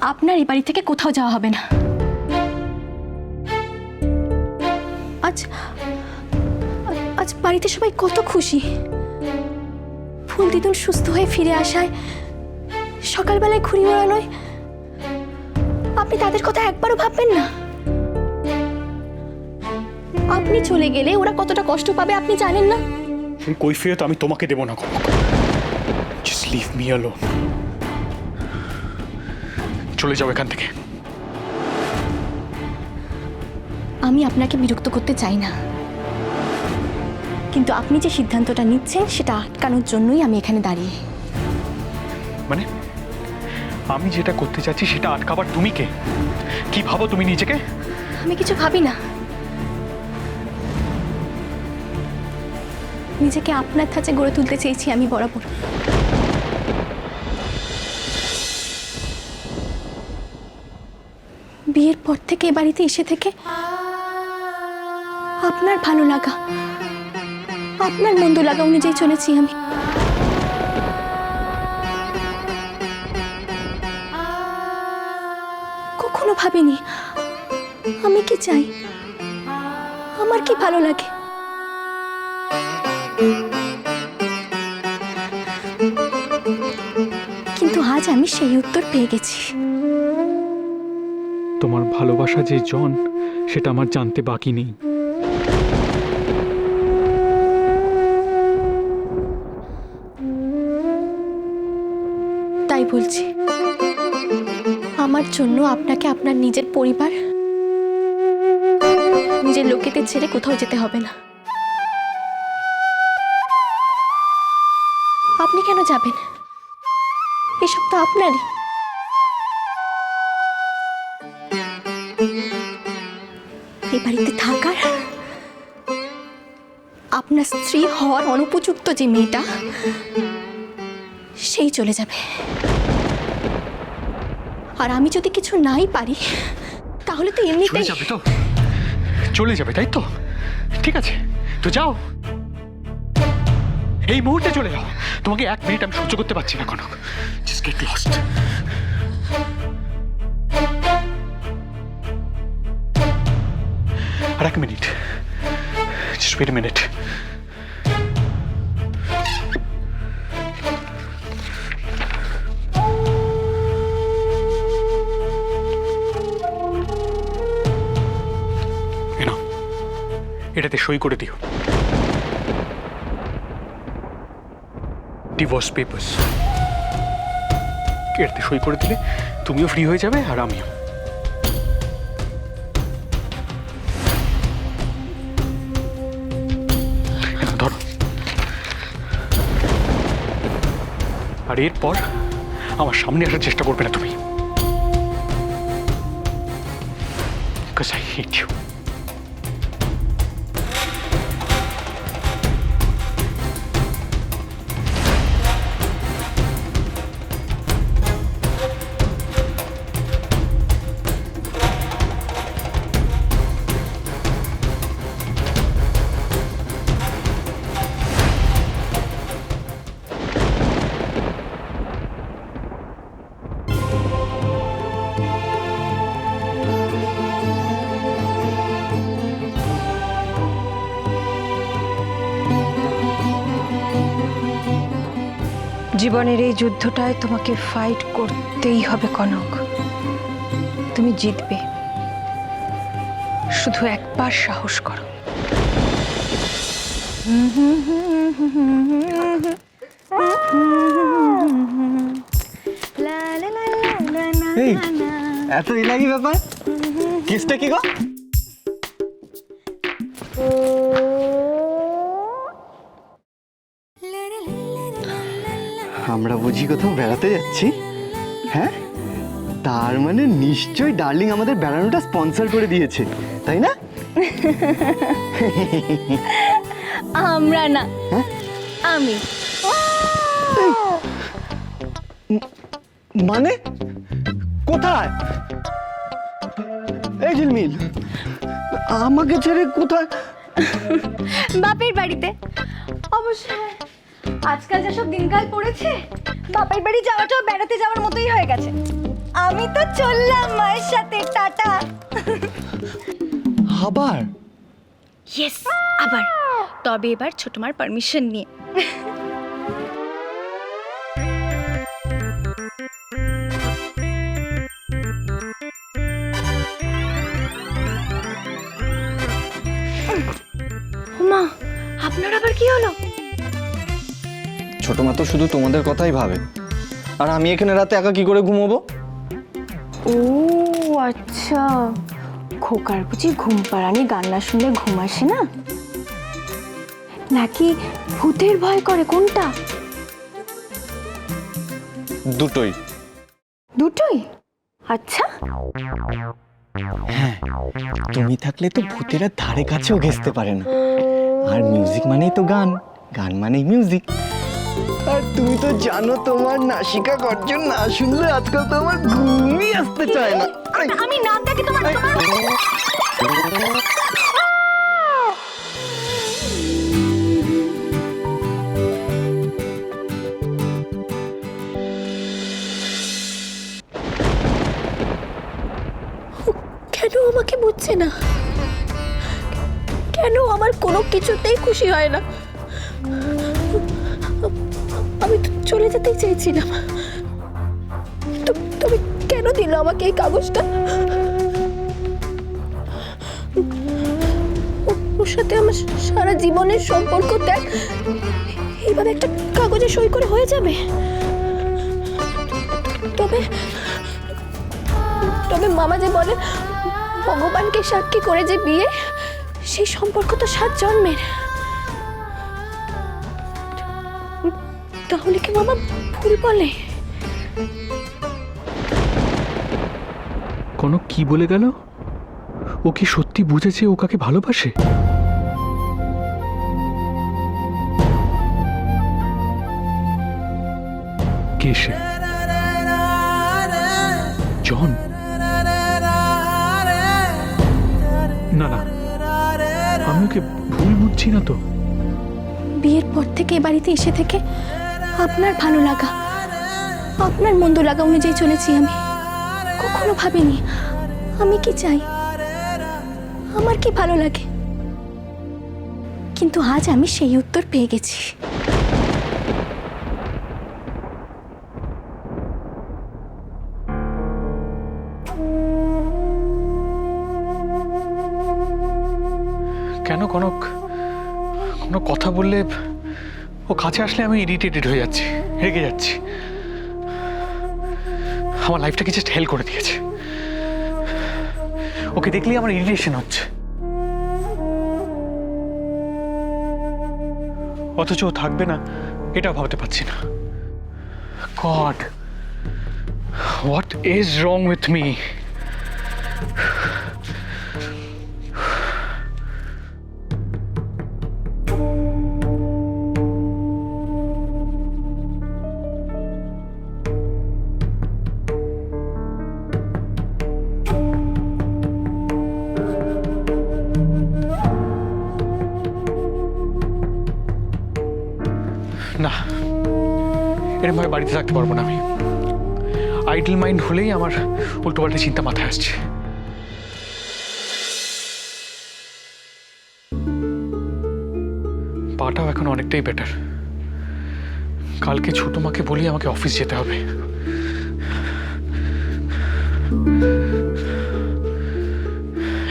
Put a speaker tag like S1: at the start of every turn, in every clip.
S1: আপনার এই বাড়ি থেকে কোথাও যাওয়া হবে না। আজ আজ বাড়িতে সবাই কত খুশি। ফুল দিদুন সুস্থ হয়ে ফিরে আসায়, সকালবেলায় ঘুড়ি ওড়ানোয় আপনি তাদের কথা একবারও ভাববেন না? আপনি চলে গেলে ওরা কতটা কষ্ট পাবে আপনি জানেন না?
S2: এই কৈফিয়ত আমি তোমাকে দেব না Kanak. Just leave me alone. চলে যাও এখান থেকে।
S1: আমি আপনাকে বিরক্ত করতে চাই না, কিন্তু আপনি যে সিদ্ধান্তটা নিচ্ছেন সেটা আটকানোর জন্যই আমি এখানে দাঁড়িয়ে।
S2: মানে আমি যেটা করতে চাচ্ছি সেটা আটকাবার তুমি কে? কি ভাবো তুমি নিজেকে?
S1: আমি কিছু ভাবি না, নিজেকে আপনার ধাঁচে গড়ে তুলতে চেয়েছি আমি বরাবর। বিয়ের পর থেকে এ বাড়িতে এসে থেকে আপনার ভালো লাগা, আপনার মন্দ লাগা অনুযায়ী চলেছি আমি। কখনো ভাবিনি আমি কি চাই, আমার কি ভালো লাগে। কিন্তু আজ আমি সেই উত্তর পেয়ে গেছি।
S2: তোমার ভালোবাসা যে জন সেটা আমার জানতে বাকি নেই।
S1: তাই বলছি, আমার জন্য আপনাকে আপনার নিজের পরিবার, নিজের লোকেদের ছেড়ে কোথাও যেতে হবে না। আপনি কেন যাবেন? এসব তো আপনারই। এই বাড়িতে থাকার, আপনার স্ত্রী হওয়ার অনুপযুক্ত যে মেয়েটা, সেই চলে যাবে। আর আমি যদি কিছু নাই পারি তাহলে তো এমনিতেই
S2: যাবে। তো চলে যাবে তাই তো? ঠিক আছে, তো যাও, এই মুহূর্তে চলে যাও। তোমাকে এক মিনিট আমি সহ্য করতে পারছি না কনক। Just get lost. আর এক minute, just wait a minute. এটাতে সই করে দিও। Divorce papers. এটাতে সই করে দিলে তুমিও ফ্রি হয়ে যাবে আর আমিও। ধরো। আর এরপর আমার সামনে আসার চেষ্টা করবে না তুমি। Because I hate you.
S3: জীবনের এই যুদ্ধটায় তোমাকে ফাইট করতেই হবে কনক। তুমি জিতবে, শুধু একবার সাহস করো।
S4: এই এত ইলাহি ব্যাপার, কিসটা কি গো? আমরা বুঝি কোথাও বেড়াতে যাচ্ছি? হ্যাঁ, তার মানে নিশ্চয়ই ডার্লিং আমাদের বেড়ানোটা স্পন্সর করে দিয়েছে, তাই না?
S1: আমরা না, আমি।
S4: মানে কোথায়? এই ঝিলমিল, আমাকে ছেড়ে কোথায়?
S1: বাপের বাড়িতে। অবশ্যই আজকাল যেসব দিনকাল পড়েছে, বাপের বাড়ি যাওয়াটাও বেড়াতে যাওয়ার মতোই হয়ে গেছে।
S3: আমি তো চললাম মায়ের সাথে, টাটা।
S4: আবার
S1: ইয়েস, আবার। তবে এবার ছোট মার পারমিশন নিয়ে। মা, আপনার আবার কি হলো?
S4: ছোট মা তো শুধু তোমাদের কথাই ভাবে, আর আমি এখানে রাতে একা কি করে ঘুমোবো?
S1: ও আচ্ছা, খোকার বুঝি ঘুম পাড়ানি গান না শুনলে ঘুম আসে না? নাকি ভূতের ভয় করে, কোনটা?
S4: দুটোই।
S1: দুটোই? আচ্ছা।
S4: হ্যাঁ, তুমি থাকলে তো ভূতেরা ধারে কাছেও ঘেঁষতে পারে না। আর মিউজিক মানেই তো গান, গান মানেই মিউজিক। আর তুমি তো জানো তোমার নাসিকা গর্জন না শুনলে আজকাল তো আমার ঘুমই আসতে চায় না।
S1: আমি না দেখি তোমার কেন আমাকে বুঝছে না? কেন আমার কোনো কিছুতেই খুশি হয় না? আমি তো চলে যেতেই চেয়েছিলাম, তবে কেন দিল আমাকে এই কাগজটা? ওর সাথে আমার সারা জীবনের সম্পর্ক ত্যাগ এইভাবে একটা কাগজে সই করে হয়ে যাবে? তবে তবে মামা যে বলে ভগবানকে সাক্ষী করে যে বিয়ে, সেই সম্পর্ক তো 7 জন্মের। তাহলে কি মামা ভুল বলে?
S2: কনক কি বলে গেল? ও কি সত্যি বুঝেছে ও কাকে ভালোবাসে? কে সে? জন? না না, আমি ওকে ভুল বুঝছি না তো।
S1: বিয়ের পর থেকে এ বাড়িতে এসে থেকে আপনার ভালো লাগা, আপনার মন্দ লাগা অনুযায়ী চলেছি আমি। কখনো ভাবিনি আমি কি চাই, আমার কি ভালো লাগে। কিন্তু আজ আমি সেই উত্তর পেয়ে গেছি।
S2: কেন কনক, কোনো কথা বললে ও কাছে আসলে আমি ইরিটেটেড হয়ে যাচ্ছি, রেগে যাচ্ছি। আমার লাইফটাকে জাস্ট হেল করে দিয়েছে। ওকে দেখলেই আমার ইরিটেশন হচ্ছে। অথচ ও থাকবে না এটাও ভাবতে পারছি না। God, what is wrong with me? না, এরকম ভাবে বাড়িতে থাকতে পারবো না আমি। আইডল মাইন্ড হলেই আমার উল্টোপাল্টা চিন্তা মাথায় আসছে। পাটাও এখন অনেকটাই বেটার। কালকে ছোট মাকে বলি আমাকে অফিস যেতে হবে।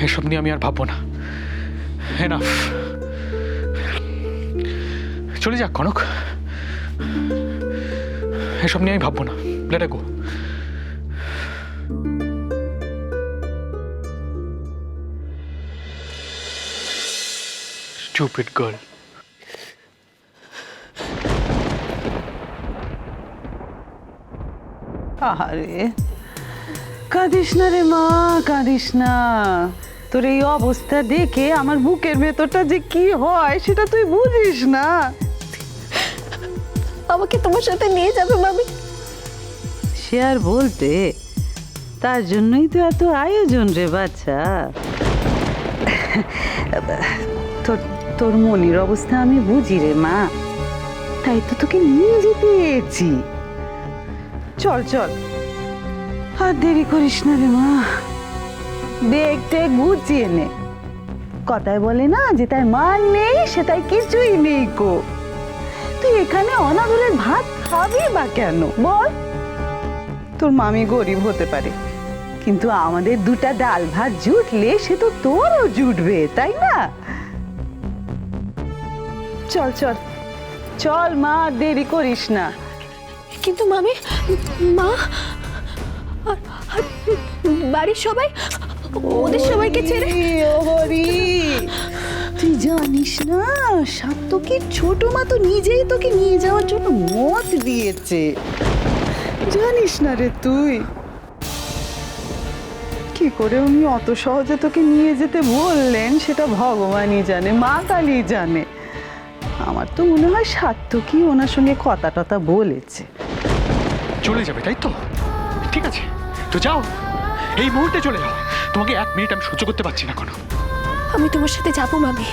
S2: এসব নিয়ে আমি আর ভাববো না। এনাফ। চলে যাক কনক, এসব নিয়ে আমি ভাববো না। Let it go. Stupid girl.
S5: আরে কাঁদিস না রে মা, কাঁদিস না। তোর এই অবস্থা দেখে আমার বুকের ভেতরটা যে কি হয় সেটা তুই বুঝিস না।
S1: আমাকে তোমার সাথে নিয়ে যাবে মামি?
S5: সে আর বলতে, তার জন্যই তো এত আয়োজন রে বাচ্চা। তোর তোর মনির অবস্থা আমি বুঝি রে মা, তাই তো তোকে নিয়ে যেতে এসেছি। চল চল, আর দেরি করিস না রে মা, দেখ টেক গুছিয়ে নে। কথায় বলে না যে তাই মান নেই সে তাই কিছুই নেই কো। তুই এখানে অনাদরের ভাত খাবি বা কেন বল? তোর মামি গরিব হতে পারে, কিন্তু আমাদের দুটা ডাল ভাত জুটলে সে তো তোরও জুটবে, তাই না? চল চল চল মা, দেরি করিস না।
S1: কিন্তু মামি, মা আর আর বাড়ির সবাই, ওদের সবাইকে ছেড়ে।
S5: ও হরি, তুই জানিস না সাত্তকীর ছোট মা তো নিজেই তোকে নিয়ে যাওয়ার জন্য মত দিয়েছে, জানিস না রে তুই? কি করে উনি অত সহজে তোকে নিয়ে যেতে বললেন সেটা ভগবানই জানে, মা কালী জানে। আমার তো মনে হয় সাত্তকী ওনার সঙ্গে কথা টথা বলেছে।
S2: চলে যাবে তাই তো? ঠিক আছে, তো যাও, এই মুহূর্তে চলে যাও। তোমাকে 1 মিনিট আমি সহ্য করতে পারছি না কোনো।
S1: আমি তোমার সাথে যাবো মামি।